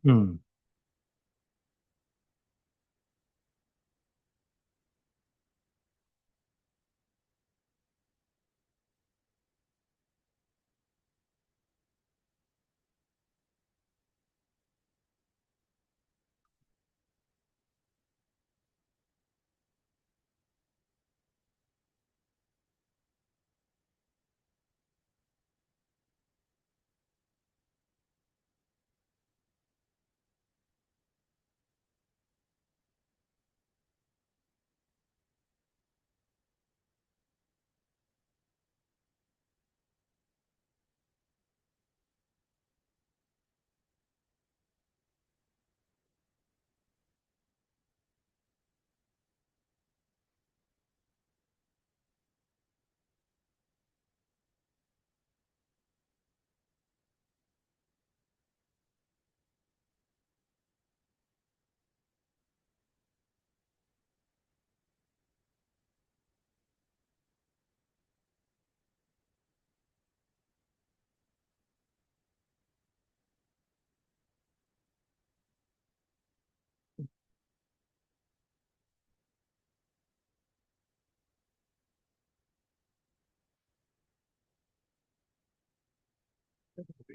Hmm.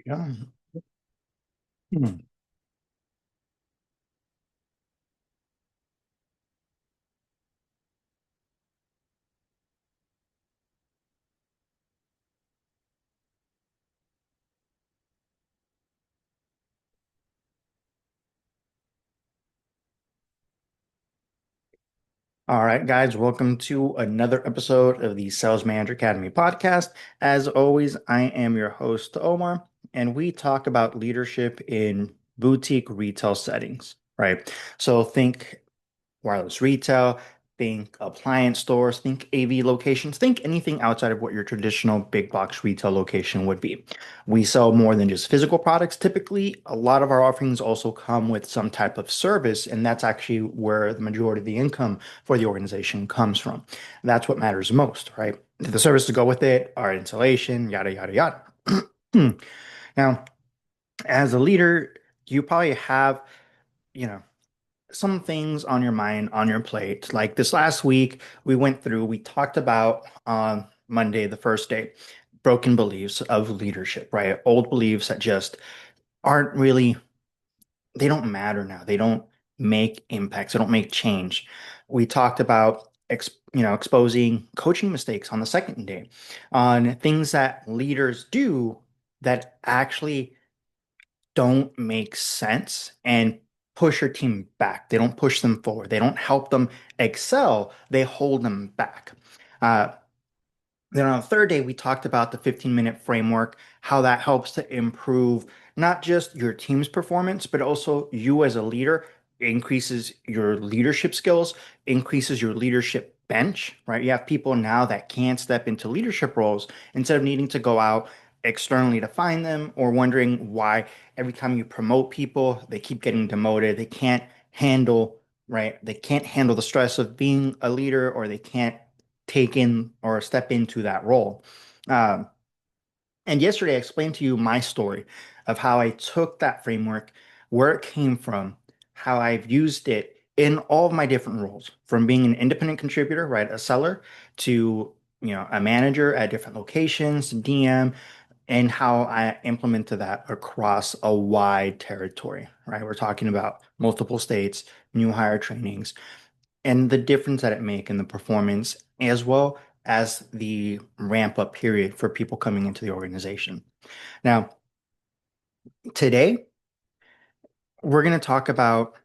Yeah. Hmm. All right, guys, welcome to another episode of the Sales Manager Academy podcast. As always, I am your host, Omar, and we talk about leadership in boutique retail settings, right? So think wireless retail, think appliance stores, think AV locations, think anything outside of what your traditional big box retail location would be. We sell more than just physical products. Typically, a lot of our offerings also come with some type of service, and that's actually where the majority of the income for the organization comes from. That's what matters most, right? The service to go with it, our installation, yada, yada, yada. Now, as a leader, you probably have, you know, some things on your mind, on your plate. Like this last week, we talked about on Monday, the first day, broken beliefs of leadership, right? Old beliefs that just aren't really, they don't matter now. They don't make impacts. They don't make change. We talked about exposing coaching mistakes on the second day, on things that leaders do that actually don't make sense and push your team back. They don't push them forward. They don't help them excel. They hold them back. Uh, then on the third day, we talked about the 15-minute framework, how that helps to improve not just your team's performance, but also you as a leader, increases your leadership skills, increases your leadership bench, right? You have people now that can step into leadership roles instead of needing to go out externally to find them or wondering why every time you promote people, they keep getting demoted. They can't handle, right? They can't handle the stress of being a leader or they can't take in or step into that role. Um, and yesterday, I explained to you my story of how I took that framework, where it came from, how I've used it in all of my different roles, from being an independent contributor, right, a seller, to a manager at different locations, DM, and how I implemented that across a wide territory, right? We're talking about multiple states, new hire trainings, and the difference that it make in the performance as well as the ramp up period for people coming into the organization. Now, today we're going to talk about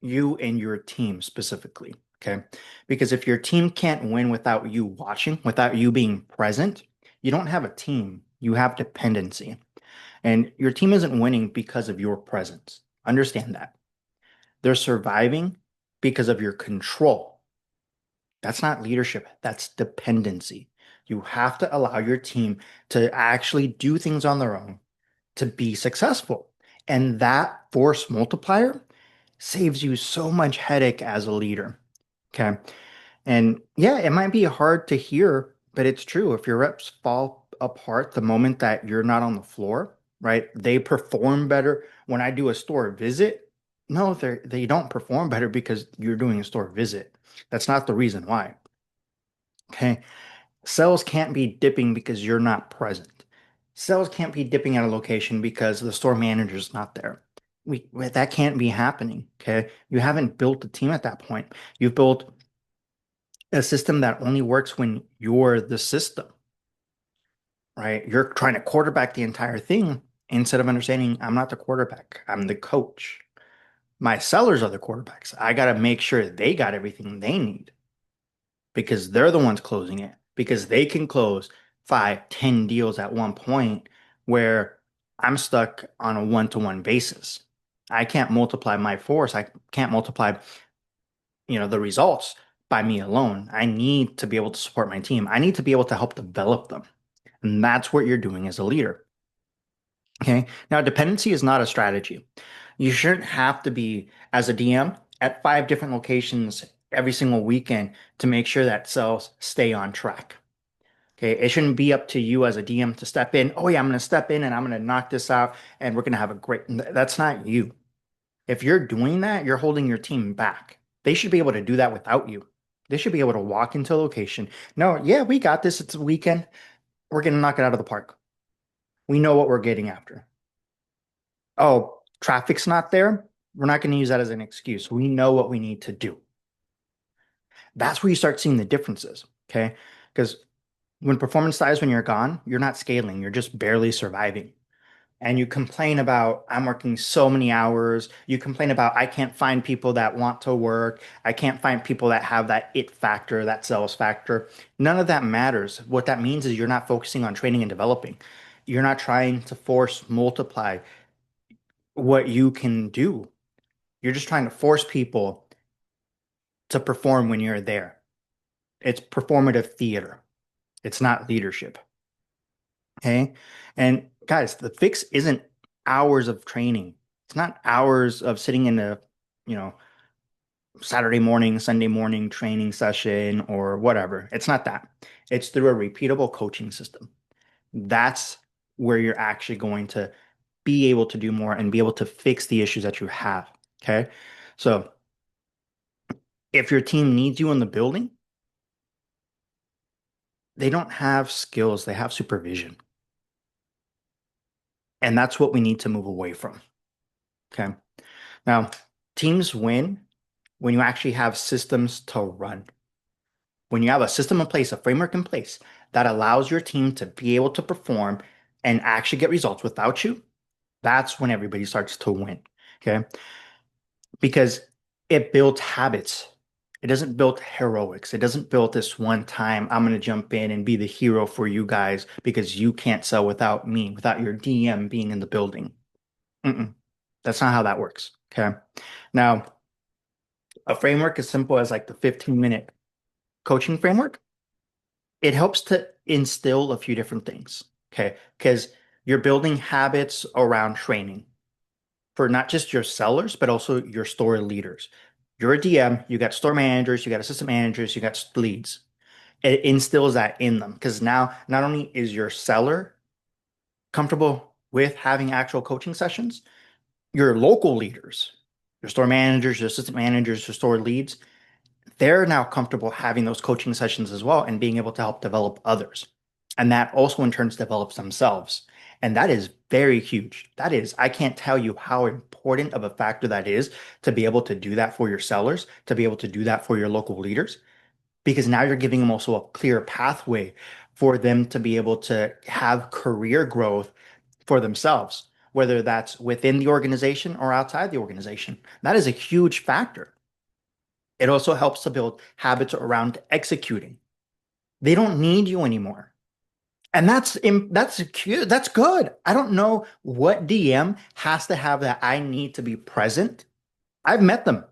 you and your team specifically, okay? Because if your team can't win without you watching, without you being present, you don't have a team. You have dependency. And your team isn't winning because of your presence. Understand that. They're surviving because of your control. That's not leadership, that's dependency. You have to allow your team to actually do things on their own to be successful. And that force multiplier saves you so much headache as a leader. Okay. And yeah, it might be hard to hear, but it's true. If your reps fall apart the moment that you're not on the floor, right? They perform better when I do a store visit. No, they don't perform better because you're doing a store visit. That's not the reason why. Okay. Sales can't be dipping because you're not present. Sales can't be dipping at a location because the store manager's not there. That can't be happening. Okay. You haven't built a team at that point. You've built a system that only works when you're the system, right? You're trying to quarterback the entire thing instead of understanding I'm not the quarterback, I'm the coach. My sellers are the quarterbacks. I got to make sure they got everything they need because they're the ones closing it, because they can close 5, 10 deals at one point where I'm stuck on a one-to-one basis. I can't multiply my force. I can't multiply, the results by me alone. I need to be able to support my team. I need to be able to help develop them. And that's what you're doing as a leader. Okay. Now, dependency is not a strategy. You shouldn't have to be, as a DM, at 5 different locations every single weekend to make sure that sales stay on track. Okay. It shouldn't be up to you as a DM to step in. Oh, yeah, I'm going to step in and I'm going to knock this out and we're going to have a great. That's not you. If you're doing that, you're holding your team back. They should be able to do that without you. They should be able to walk into a location. No, yeah, we got this. It's a weekend. We're going to knock it out of the park. We know what we're getting after. Oh, traffic's not there. We're not going to use that as an excuse. We know what we need to do. That's where you start seeing the differences. Okay. Because when performance dies when you're gone, you're not scaling, you're just barely surviving. And you complain about, I'm working so many hours. You complain about, I can't find people that want to work. I can't find people that have that it factor, that sales factor. None of that matters. What that means is you're not focusing on training and developing. You're not trying to force multiply what you can do. You're just trying to force people to perform when you're there. It's performative theater. It's not leadership. Okay. And guys, the fix isn't hours of training. It's not hours of sitting in a, you know, Saturday morning, Sunday morning training session or whatever. It's not that. It's through a repeatable coaching system. That's where you're actually going to be able to do more and be able to fix the issues that you have. Okay. So if your team needs you in the building, they don't have skills, they have supervision. And that's what we need to move away from. Okay. Now, teams win when you actually have systems to run. When you have a system in place, a framework in place that allows your team to be able to perform and actually get results without you, that's when everybody starts to win. Okay. Because it builds habits. It doesn't build heroics. It doesn't build this one time, I'm going to jump in and be the hero for you guys because you can't sell without me, without your DM being in the building. Mm-mm. That's not how that works. Okay. Now, a framework as simple as like the 15-minute coaching framework, it helps to instill a few different things. Okay. Because you're building habits around training for not just your sellers, but also your store leaders. You're a DM, you got store managers, you got assistant managers, you got leads. It instills that in them because now not only is your seller comfortable with having actual coaching sessions, your local leaders, your store managers, your assistant managers, your store leads, they're now comfortable having those coaching sessions as well and being able to help develop others. And that also in turn develops themselves. And that is very huge. That is, I can't tell you how important of a factor that is to be able to do that for your sellers, to be able to do that for your local leaders, because now you're giving them also a clear pathway for them to be able to have career growth for themselves, whether that's within the organization or outside the organization. That is a huge factor. It also helps to build habits around executing. They don't need you anymore. And that's cute. That's good. I don't know what DM has to have that I need to be present. I've met them.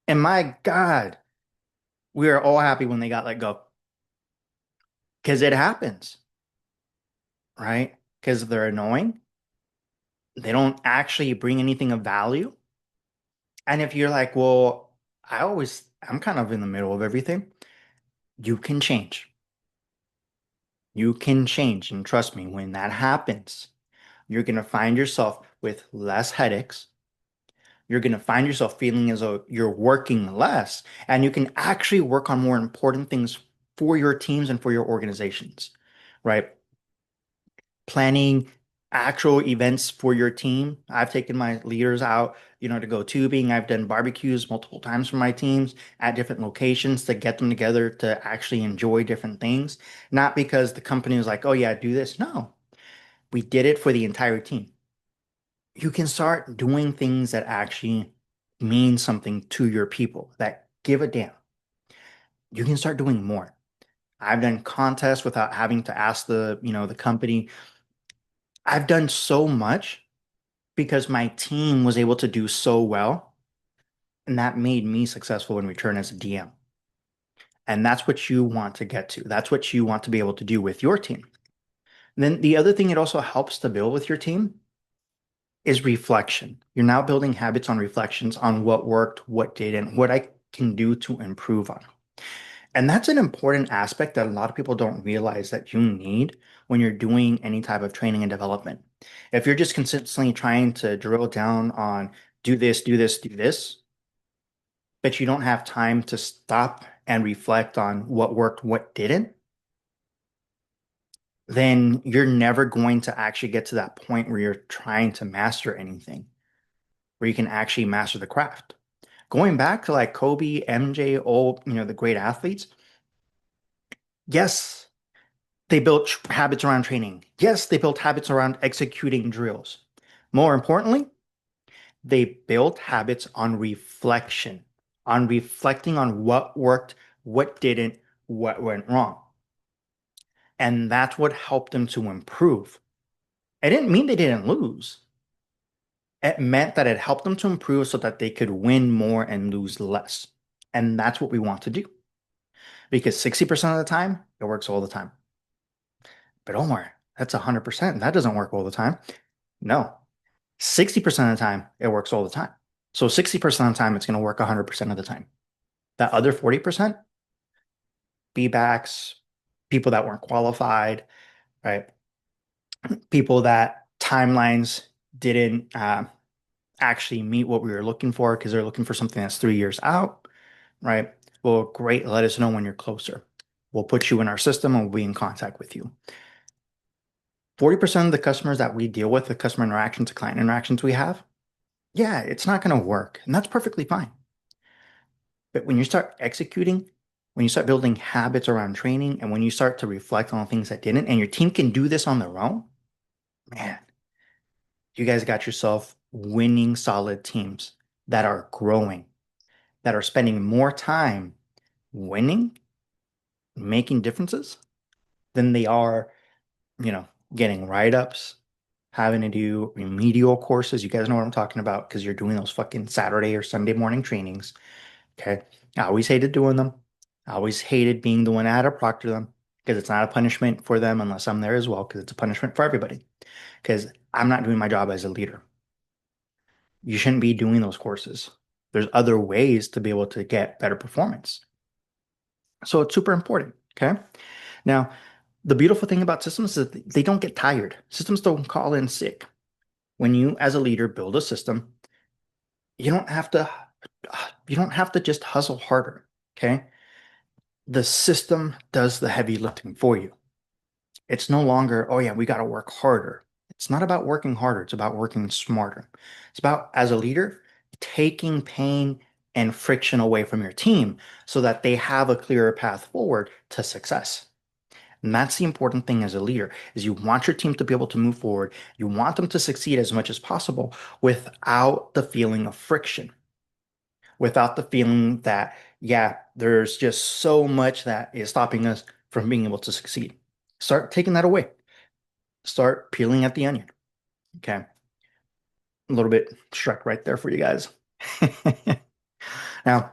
And my God, we are all happy when they got let go. Because it happens, right? Because they're annoying. They don't actually bring anything of value. And if you're like, well, I'm kind of in the middle of everything, you can change. You can change. And trust me, when that happens, you're going to find yourself with less headaches. You're going to find yourself feeling as though you're working less, and you can actually work on more important things for your teams and for your organizations, right? Planning actual events for your team. I've taken my leaders out, to go tubing. I've done barbecues multiple times for my teams at different locations to get them together to actually enjoy different things. Not because the company was like, oh yeah, do this. No, we did it for the entire team. You can start doing things that actually mean something to your people, that give a damn. You can start doing more. I've done contests without having to ask the company. I've done so much because my team was able to do so well, and that made me successful in return as a DM. And that's what you want to get to. That's what you want to be able to do with your team. And then the other thing it also helps to build with your team is reflection. You're now building habits on reflections on what worked, what didn't, what I can do to improve on. And that's an important aspect that a lot of people don't realize that you need when you're doing any type of training and development. If you're just consistently trying to drill down on do this, do this, do this, but you don't have time to stop and reflect on what worked, what didn't, then you're never going to actually get to that point where you're trying to master anything, where you can actually master the craft. Going back to like Kobe, MJ, all, the great athletes, yes, they built habits around training. Yes, they built habits around executing drills. More importantly, they built habits on reflection, on reflecting on what worked, what didn't, what went wrong. And that's what helped them to improve. It didn't mean they didn't lose. It meant that it helped them to improve so that they could win more and lose less. And that's what we want to do. Because 60% of the time, it works all the time. But Omar, that's 100%. That doesn't work all the time. No, 60% of the time, it works all the time. So 60% of the time, it's going to work 100% of the time. That other 40%, B-backs, people that weren't qualified, right? People that timelines didn't actually meet what we were looking for because they're looking for something that's 3 years out, right? Well, great. Let us know when you're closer. We'll put you in our system and we'll be in contact with you. 40% of the customers that we deal with, the customer interactions, the client interactions we have, yeah, it's not going to work. And that's perfectly fine. But when you start executing, when you start building habits around training, and when you start to reflect on things that didn't, and your team can do this on their own, man, you guys got yourself winning solid teams that are growing, that are spending more time winning, making differences than they are, getting write-ups, having to do remedial courses. You guys know what I'm talking about because you're doing those fucking Saturday or Sunday morning trainings. Okay. I always hated doing them. I always hated being the one that had to proctor them because it's not a punishment for them unless I'm there as well, because it's a punishment for everybody. Because I'm not doing my job as a leader. You shouldn't be doing those courses. There's other ways to be able to get better performance. So it's super important. Okay. Now, the beautiful thing about systems is that they don't get tired. Systems don't call in sick. When you, as a leader, build a system, you don't have to just hustle harder. Okay. The system does the heavy lifting for you. It's no longer, oh yeah, we got to work harder. It's not about working harder. It's about working smarter. It's about, as a leader, taking pain and friction away from your team so that they have a clearer path forward to success. And that's the important thing as a leader is you want your team to be able to move forward. You want them to succeed as much as possible without the feeling of friction, without the feeling that, yeah, there's just so much that is stopping us from being able to succeed. Start taking that away. Start peeling at the onion. Okay. A little bit Shrek right there for you guys. Now,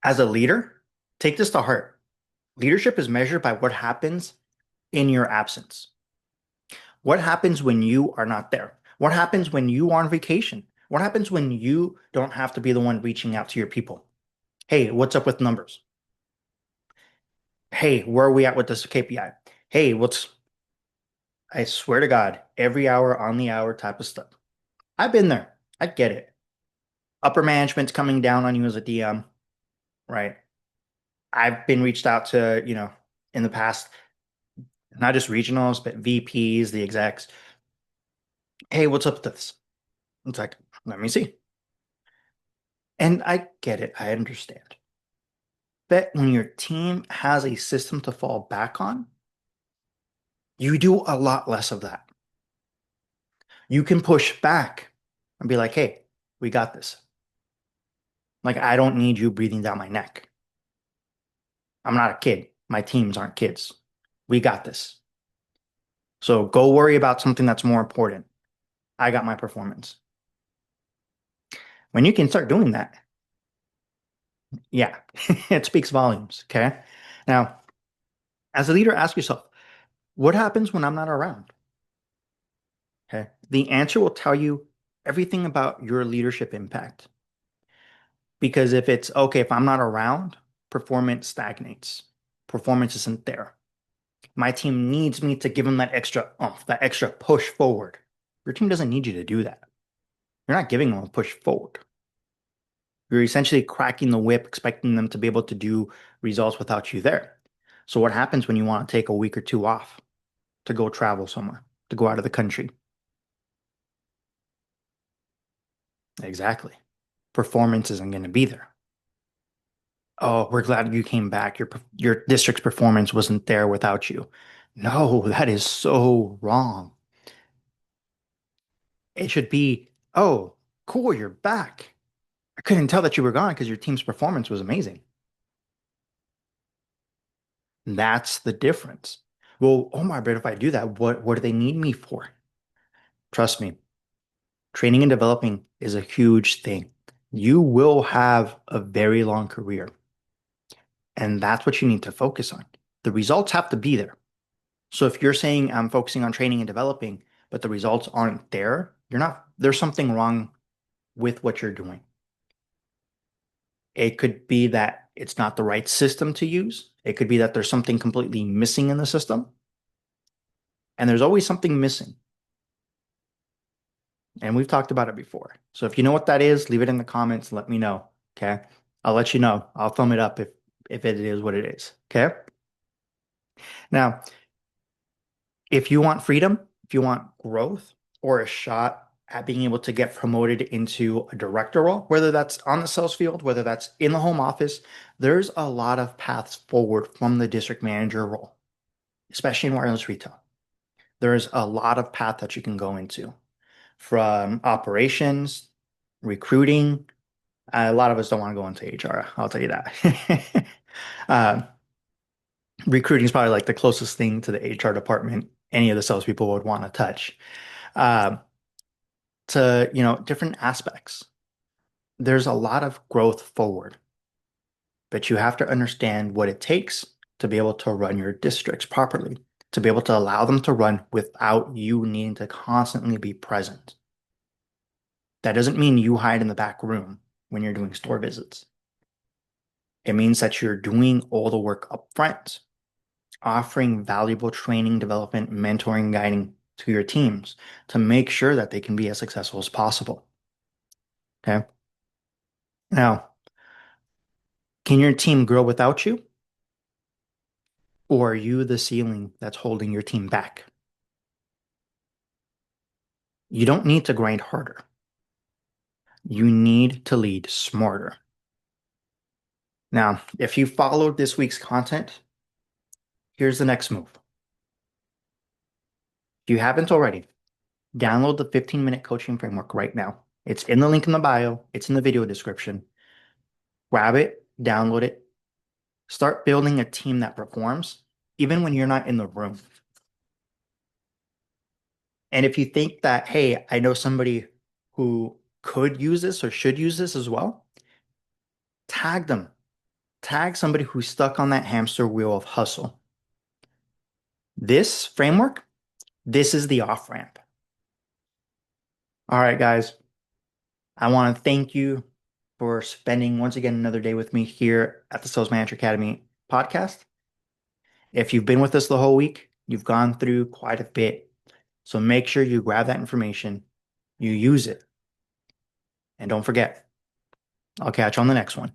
as a leader, take this to heart. Leadership is measured by what happens in your absence. What happens when you are not there? What happens when you are on vacation? What happens when you don't have to be the one reaching out to your people? Hey, what's up with numbers? Hey, where are we at with this KPI? Hey, what's I swear to God, every hour on the hour type of stuff. I've been there. I get it. Upper management's coming down on you as a DM, right? I've been reached out to, in the past, not just regionals, but VPs, the execs. Hey, what's up with this? It's like, let me see. And I get it. I understand. But when your team has a system to fall back on, you do a lot less of that. You can push back and be like, hey, we got this. Like, I don't need you breathing down my neck. I'm not a kid. My teams aren't kids. We got this. So go worry about something that's more important. I got my performance. When you can start doing that, yeah, it speaks volumes. Okay. Now, as a leader, ask yourself, what happens when I'm not around? Okay. The answer will tell you everything about your leadership impact. Because if it's okay, if I'm not around, performance stagnates. Performance isn't there. My team needs me to give them that extra oomph, that extra push forward. Your team doesn't need you to do that. You're not giving them a push forward. You're essentially cracking the whip, expecting them to be able to do results without you there. So what happens when you want to take a week or two off to go travel somewhere, to go out of the country? Exactly. Performance isn't going to be there. Oh, we're glad you came back. Your district's performance wasn't there without you. No, that is so wrong. It should be, oh, cool, you're back. I couldn't tell that you were gone because your team's performance was amazing. That's the difference. Well, Omar, but if I do that, what do they need me for? Trust me, training and developing is a huge thing. You will have a very long career, and that's what you need to focus on. The results have to be there. So if you're saying I'm focusing on training and developing, but the results aren't there, there's something wrong with what you're doing. It could be that it's not the right system to use. It could be that there's something completely missing in the system, and there's always something missing. And we've talked about it before. So if you know what that is, leave it in the comments and let me know. Okay. I'll let you know. I'll thumb it up if it is what it is. Okay. Now, if you want freedom, if you want growth or a shot at being able to get promoted into a director role, whether that's on the sales field, whether that's in the home office, there's a lot of paths forward from the district manager role, especially in wireless retail. There's a lot of path that you can go into from operations, recruiting. A lot of us don't want to go into HR. I'll tell you that. uh, Recruiting is probably like the closest thing to the HR department any of the salespeople would want to touch. Uh, to different aspects. There's a lot of growth forward, but you have to understand what it takes to be able to run your districts properly, to be able to allow them to run without you needing to constantly be present. That doesn't mean you hide in the back room when you're doing store visits. It means that you're doing all the work up front, offering valuable training, development, mentoring, guiding to your teams to make sure that they can be as successful as possible. Okay. Now, can your team grow without you? Or are you the ceiling that's holding your team back? You don't need to grind harder. You need to lead smarter. Now, if you followed this week's content, here's the next move. If you haven't already, download the 15-minute coaching framework right now. It's in the link in the bio, it's in the video description. Grab it, download it, start building a team that performs, even when you're not in the room. And if you think that, hey, I know somebody who could use this or should use this as well, tag them. Tag somebody who's stuck on that hamster wheel of hustle. This framework, this is the off ramp. All right, guys. I want to thank you for spending once again another day with me here at the Sales Manager Academy podcast. If you've been with us the whole week, you've gone through quite a bit So make sure you grab that information, you use it, and don't forget, I'll catch you on the next one.